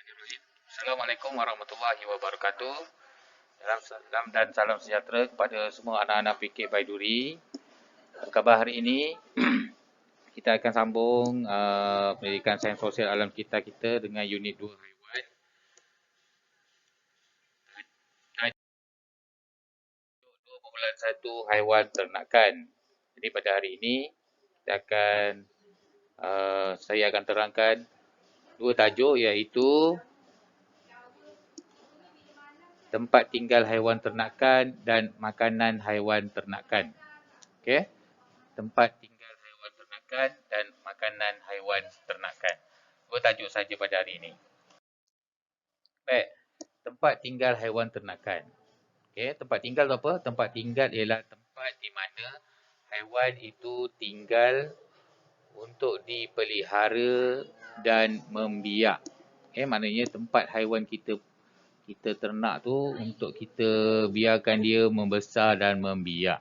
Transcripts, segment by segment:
Assalamualaikum warahmatullahi wabarakatuh. Salam dan salam sejahtera kepada semua anak-anak PK Baiduri. Apa khabar hari ini? Kita akan sambung pendidikan sains sosial alam kita dengan unit 2 haiwan. Dan 2.1 haiwan ternakan. Jadi pada hari ini saya akan terangkan dua tajuk, iaitu tempat tinggal haiwan ternakan dan makanan haiwan ternakan. Okey. Tempat tinggal haiwan ternakan dan makanan haiwan ternakan. Dua tajuk saja pada hari ini. Baik. Tempat tinggal haiwan ternakan. Okey, tempat tinggal tu apa? Tempat tinggal ialah tempat di mana haiwan itu tinggal untuk dipelihara dan membiak. Okey, maknanya tempat haiwan kita ternak tu untuk kita biarkan dia membesar dan membiak.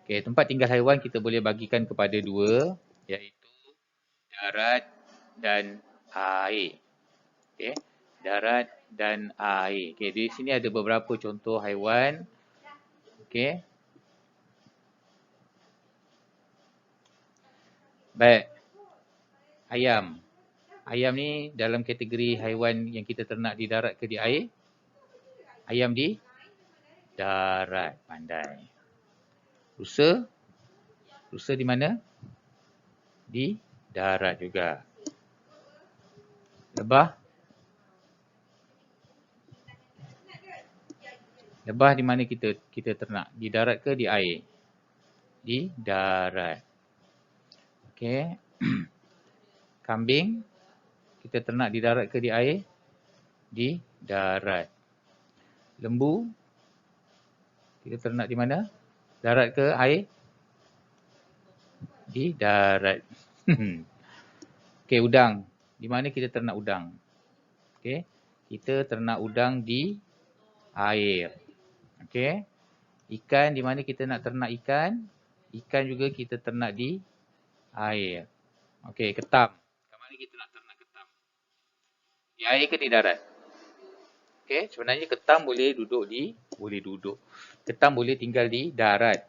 Okey, tempat tinggal haiwan kita boleh bagikan kepada dua, iaitu darat dan air. Okey, darat dan air. Okey, di sini ada beberapa contoh haiwan. Okey. Baik. Ayam. Ayam ni dalam kategori haiwan yang kita ternak di darat ke di air? Ayam di darat. Pandai. Rusa? Rusa di mana? Di darat juga. Lebah? Lebah di mana kita ternak? Di darat ke di air? Di darat. Okey. Kambing? Kita ternak di darat ke di air? Di darat. Lembu? Kita ternak di mana? Darat ke air? Di darat. Okey, udang. Di mana kita ternak udang? Okey. Kita ternak udang di air. Okey. Ikan, di mana kita nak ternak ikan? Ikan juga kita ternak di air. Okey, ketam. Di mana kita nak ternak ketam? Di air ke di darat? Okey, sebenarnya ketam boleh duduk. Ketam boleh tinggal di darat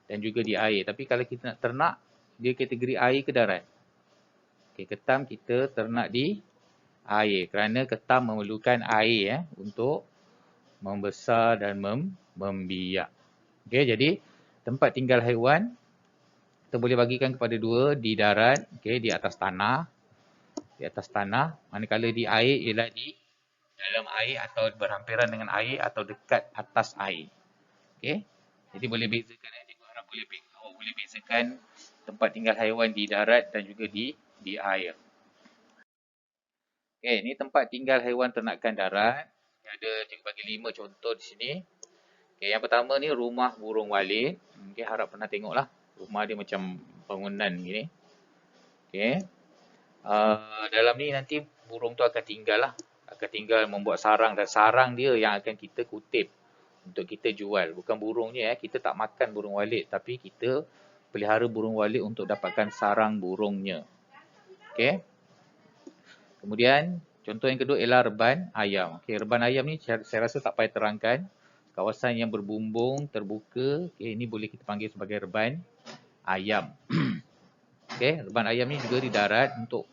dan juga di air. Tapi kalau kita nak ternak, dia kategori air ke darat? Okey, ketam kita ternak di air kerana ketam memerlukan air untuk membesar dan membiak. Okey, jadi tempat tinggal haiwan kita boleh bagikan kepada dua, di darat, okey, di atas tanah. Di atas tanah, manakala di air ialah di dalam air atau berhampiran dengan air atau dekat atas air. Okey. Jadi boleh bezakan, cikgu harap awak boleh bezakan tempat tinggal haiwan di darat dan juga di air. Okey, ni tempat tinggal haiwan ternakan darat. Ada cikgu bagi 5 contoh di sini. Okey, yang pertama ni rumah burung walit. Okey, harap pernah tengoklah. Rumah dia macam bangunan gini. Okey. Dalam ni nanti burung tu akan tinggal lah. Akan tinggal membuat sarang, dan sarang dia yang akan kita kutip untuk kita jual. Bukan burungnya, kita tak makan burung walit, tapi kita pelihara burung walit untuk dapatkan sarang burungnya. Okey. Kemudian contoh yang kedua ialah reban ayam. Okey, reban ayam ni saya rasa tak payah terangkan. Kawasan yang berbumbung, terbuka, okey, ini boleh kita panggil sebagai reban ayam. Okey, reban ayam ni juga di darat. Untuk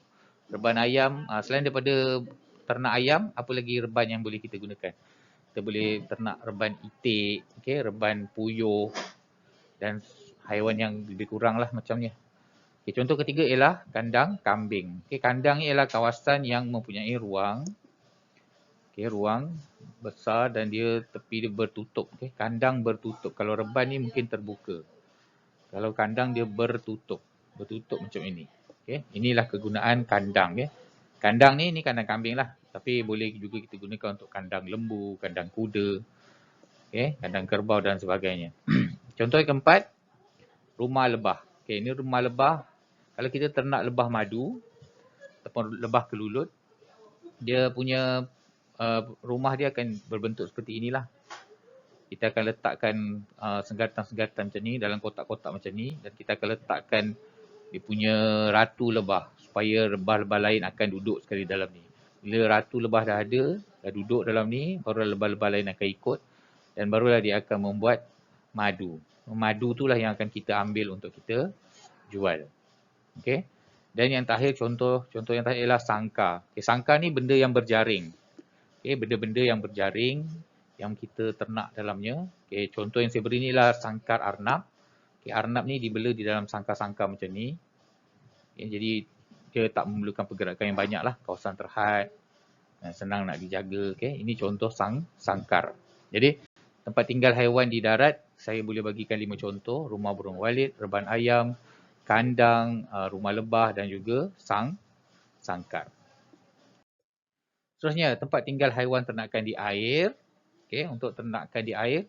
reban ayam, selain daripada ternak ayam, apa lagi reban yang boleh kita gunakan? Kita boleh ternak reban itik, okey, reban puyuh dan haiwan yang lebih kurang lah macam ni. Okay, contoh ketiga ialah kandang kambing. Okay, kandang ni ialah kawasan yang mempunyai ruang. Okay, ruang besar dan dia tepi dia bertutup. Okay, kandang bertutup. Kalau reban ni mungkin terbuka. Kalau kandang dia bertutup. Bertutup macam ini. Okay, inilah kegunaan kandang. Okay. Kandang ni kandang kambing lah. Tapi boleh juga kita gunakan untuk kandang lembu, kandang kuda, okay, kandang kerbau dan sebagainya. Contoh yang keempat, rumah lebah. Okay, ini rumah lebah. Kalau kita ternak lebah madu ataupun lebah kelulut, dia punya rumah dia akan berbentuk seperti inilah. Kita akan letakkan senggatan-senggatan macam ni dalam kotak-kotak macam ni, dan kita akan letakkan dia punya ratu lebah supaya lebah-lebah lain akan duduk sekali dalam ni. Bila ratu lebah dah ada, dah duduk dalam ni, barulah lebah-lebah lain akan ikut dan barulah dia akan membuat madu. Madu itulah yang akan kita ambil untuk kita jual. Okey. Dan yang terakhir contoh yang terakhir ialah sangkar. Okay, sangkar ni benda yang berjaring. Okey, benda-benda yang berjaring yang kita ternak dalamnya. Okey, contoh yang saya beri ni ialah sangkar arnab. Okey, arnab ni dibela di dalam sangkar-sangkar macam ni. Okay, jadi dia tak memerlukan pergerakan yang banyak lah, kawasan terhad, senang nak dijaga. Okay, ini contoh sangkar. Jadi tempat tinggal haiwan di darat, saya boleh bagikan 5 contoh. Rumah burung walit, reban ayam, kandang, rumah lebah dan juga sangkar. Seterusnya, tempat tinggal haiwan ternakan di air. Okay, untuk ternakan di air,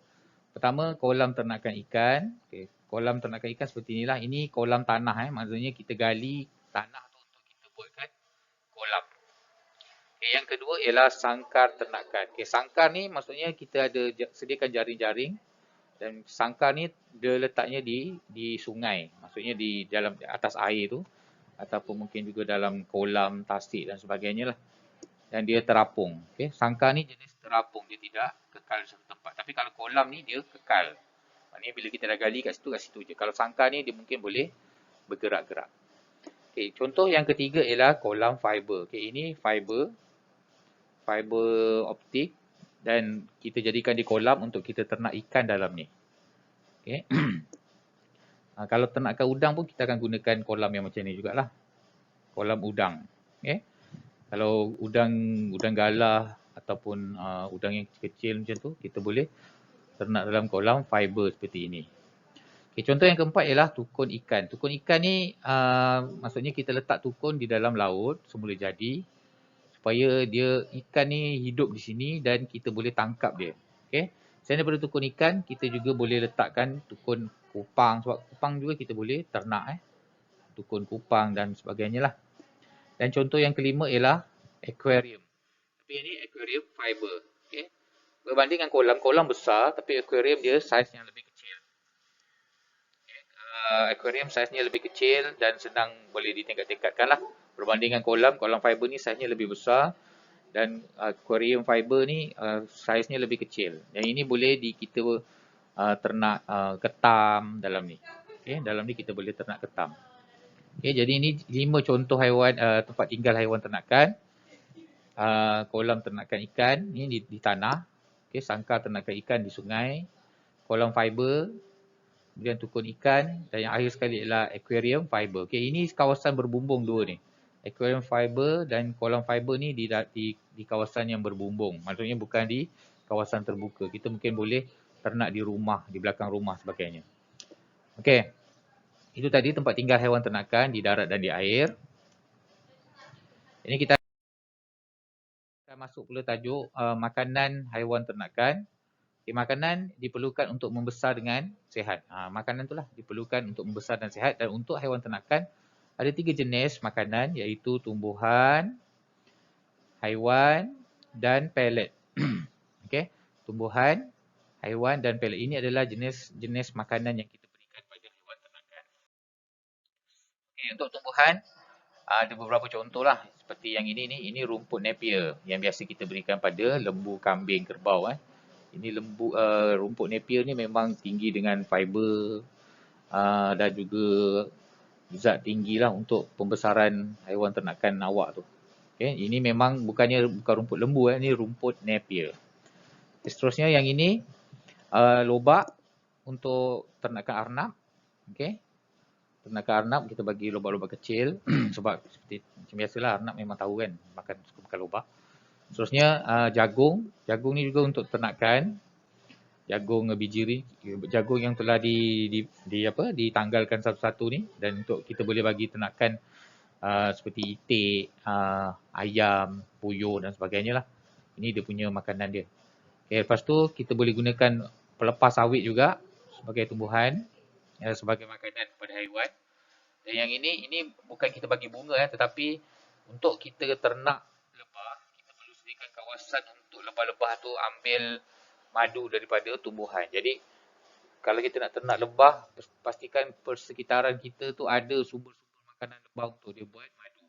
pertama kolam ternakan ikan. Okay, kolam ternakan ikan seperti inilah. Ini kolam tanah, maksudnya kita gali tanah tu untuk kita buatkan kolam. Okay, yang kedua ialah sangkar ternakan. Okay, sangkar ni maksudnya kita ada sediakan jaring-jaring dan sangkar ni dia letaknya di sungai. Maksudnya di dalam atas air tu ataupun mungkin juga dalam kolam, tasik dan sebagainya lah. Dan dia terapung. Okay, sangkar ni jenis terapung, dia tidak kekal di satu tempat. Tapi kalau kolam ni dia kekal. Maknanya bila kita dah gali kat situ je. Kalau sangkar ni dia mungkin boleh bergerak-gerak. Okay, contoh yang ketiga ialah kolam fiber. Okay, ini fiber optik dan kita jadikan di kolam untuk kita ternak ikan dalam ni. Okay. Kalau ternakan udang pun kita akan gunakan kolam yang macam ni jugalah. Kolam udang. Okay. Kalau udang galah ataupun udang yang kecil macam tu, kita boleh ternak dalam kolam fiber seperti ini. Okay, contoh yang keempat ialah tukun ikan. Tukun ikan ni maksudnya kita letak tukun di dalam laut semula jadi supaya dia ikan ni hidup di sini dan kita boleh tangkap dia. Okay. Selain daripada tukun ikan, kita juga boleh letakkan tukun kupang. Sebab kupang juga kita boleh ternak. Tukun kupang dan sebagainya lah. Dan contoh yang kelima ialah aquarium. Tapi ini aquarium fiber. Okay. Berbanding dengan kolam besar, tapi aquarium dia saiz yang lebih kecil. Okay. Aquarium saiznya lebih kecil dan senang boleh ditingkat-tingkatkan lah. Berbanding dengan kolam fiber ni saiznya lebih besar dan aquarium fiber ni saiznya lebih kecil. Yang ini boleh kita ternak ketam dalam ni. Okay. Dalam ni kita boleh ternak ketam. Okay, jadi ini 5 contoh haiwan tempat tinggal haiwan ternakan. Kolam ternakan ikan ni di tanah. Okay, sangkar ternakan ikan di sungai. Kolam fiber, kemudian tukun ikan dan yang akhir sekali ialah aquarium fiber. Okay, ini kawasan berbumbung dua ni. Aquarium fiber dan kolam fiber ni di kawasan yang berbumbung. Maksudnya bukan di kawasan terbuka. Kita mungkin boleh ternak di rumah, di belakang rumah sebagainya. Okay. Itu tadi tempat tinggal haiwan ternakan di darat dan di air. Ini kita masuk pula tajuk makanan haiwan ternakan. Okay, makanan diperlukan untuk membesar dengan sihat. Makanan itulah diperlukan untuk membesar dan sihat. Dan untuk haiwan ternakan ada 3 jenis makanan iaitu tumbuhan, haiwan dan pelet. Okay, tumbuhan, haiwan dan pelet. Ini adalah jenis makanan yang kita berikan pada haiwan ternakan. Okay, untuk tumbuhan ada beberapa contoh lah. Seperti yang ini rumput napier yang biasa kita berikan pada lembu, kambing, kerbau. Ini rumput napier ni memang tinggi dengan fiber dan juga zat tinggi lah untuk pembesaran haiwan ternakan awak tu. Okay, ini memang bukan rumput lembu, ini rumput napier. Seterusnya yang ini lobak untuk ternakan arnab. Okay. Ternakan arnab kita bagi lobak-lobak kecil sebab seperti macam biasalah arnab memang tahu kan suka makan lobak. Seterusnya jagung. Jagung ni juga untuk ternakan. Jagung biji jagung yang telah ditanggalkan satu-satu ni dan untuk kita boleh bagi ternakan seperti itik, ayam, puyuh dan sebagainya lah. Ini dia punya makanan dia. Okay, lepas tu kita boleh gunakan pelepas sawit juga sebagai tumbuhan, sebagai makanan kepada haiwan. Dan yang ini bukan kita bagi bunga tetapi untuk kita ternak lebah, kita perlu sediakan kawasan untuk lebah-lebah tu ambil madu daripada tumbuhan. Jadi kalau kita nak ternak lebah, pastikan persekitaran kita tu ada sumber-sumber makanan lebah untuk dia buat madu.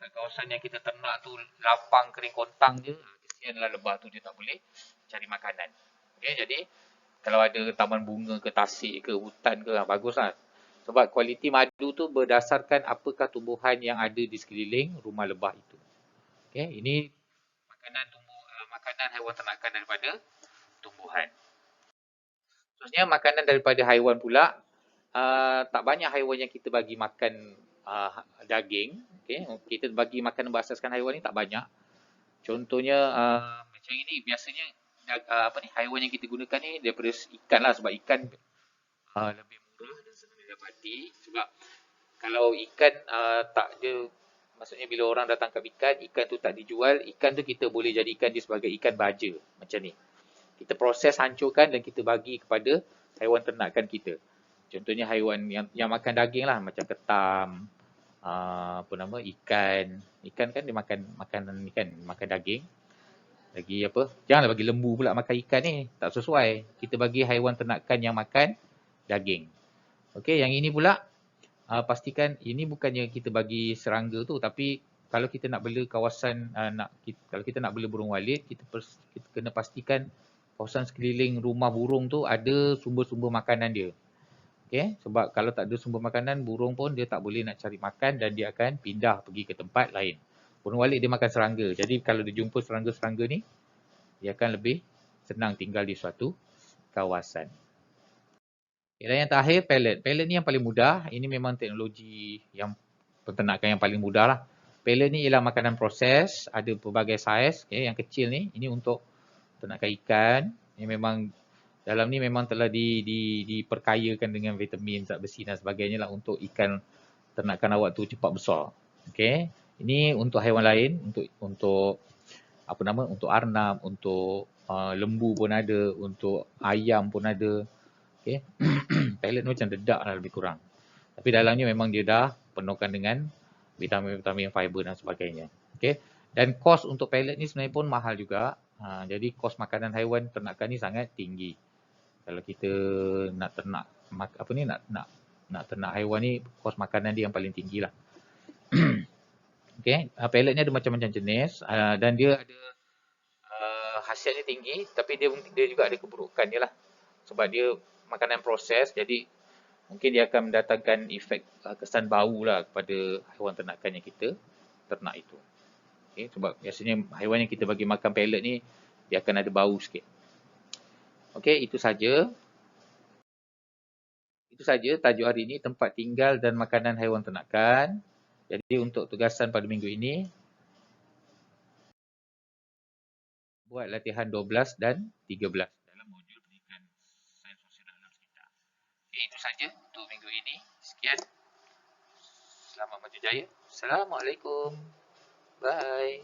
kat kawasan yang kita ternak tu lapang kering kontang je, kesianlah lebah tu dia tak boleh cari makanan. Okey, jadi kalau ada taman bunga ke tasik ke hutan ke, baguslah. Sebab kualiti madu tu berdasarkan apakah tumbuhan yang ada di sekeliling rumah lebah itu. Okey, ini makanan haiwan ternakan daripada tumbuhan. Seterusnya makanan daripada haiwan pula, tak banyak haiwan yang kita bagi makan daging. Okay. Kita bagi makan berasaskan haiwan ni tak banyak. Contohnya macam ini biasanya haiwan yang kita gunakan ni daripada ikan lah, sebab ikan lebih murah dan senang didapati. Sebab kalau ikan tak ada, maksudnya bila orang dah tangkap ikan tu tak dijual, ikan tu kita boleh jadikan dia sebagai ikan baja macam ni. Kita proses, hancurkan dan kita bagi kepada haiwan ternakan kita. Contohnya haiwan yang makan daging lah, macam ketam, ikan. Ikan kan dia makan makanan ikan, makan daging. Lagi apa? Janganlah bagi lembu pula makan ikan ni, tak sesuai. Kita bagi haiwan ternakan yang makan daging. Okey, yang ini pula pastikan ini bukannya kita bagi serangga tu, tapi kalau kita nak bela kawasan kalau kita nak bela burung walit, kita kena pastikan kawasan sekeliling rumah burung tu ada sumber-sumber makanan dia. Okey, sebab kalau tak ada sumber makanan, burung pun dia tak boleh nak cari makan dan dia akan pindah pergi ke tempat lain. Burung walit dia makan serangga. Jadi kalau dia jumpa serangga-serangga ni, dia akan lebih senang tinggal di suatu kawasan. Dan yang terakhir, pellet. Pellet ni yang paling mudah. Ini memang teknologi yang peternakan yang paling mudah lah. Pellet ni ialah makanan proses, ada pelbagai saiz. Okay, yang kecil ni, ini untuk ternakan ikan. Ini memang dalam ni memang telah diperkayakan dengan vitamin, zat besi dan sebagainya lah untuk ikan ternakan awak tu cepat besar. Okey. Ini untuk haiwan lain, untuk untuk arnab, untuk lembu pun ada, untuk ayam pun ada. Okey. Pellet macam dedak lah lebih kurang. Tapi dalamnya memang dia dah penuhkan dengan vitamin-vitamin, fiber dan sebagainya. Okey. Dan kos untuk pellet ni sebenarnya pun mahal juga. Jadi kos makanan haiwan ternakan ni sangat tinggi. Kalau kita nak ternak nak ternak haiwan ni, kos makanan dia yang paling tinggilah. Okey, pellet ni ada macam-macam jenis dan dia ada khasiatnya tinggi, tapi dia juga ada keburukan dia lah. Sebab dia makanan proses, jadi mungkin dia akan mendatangkan efek kesan bau lah kepada haiwan ternakan yang kita ternak itu. Okay, sebab biasanya haiwan yang kita bagi makan pellet ni, dia akan ada bau sikit. Okey, itu saja. Itu saja tajuk hari ini, tempat tinggal dan makanan haiwan ternakan. Jadi untuk tugasan pada minggu ini, buat latihan 12 dan 13 dalam modul pendidikan sains sosial dan alam sekitar. Okay, itu saja untuk minggu ini. Sekian. Selamat maju jaya. Assalamualaikum. Bye.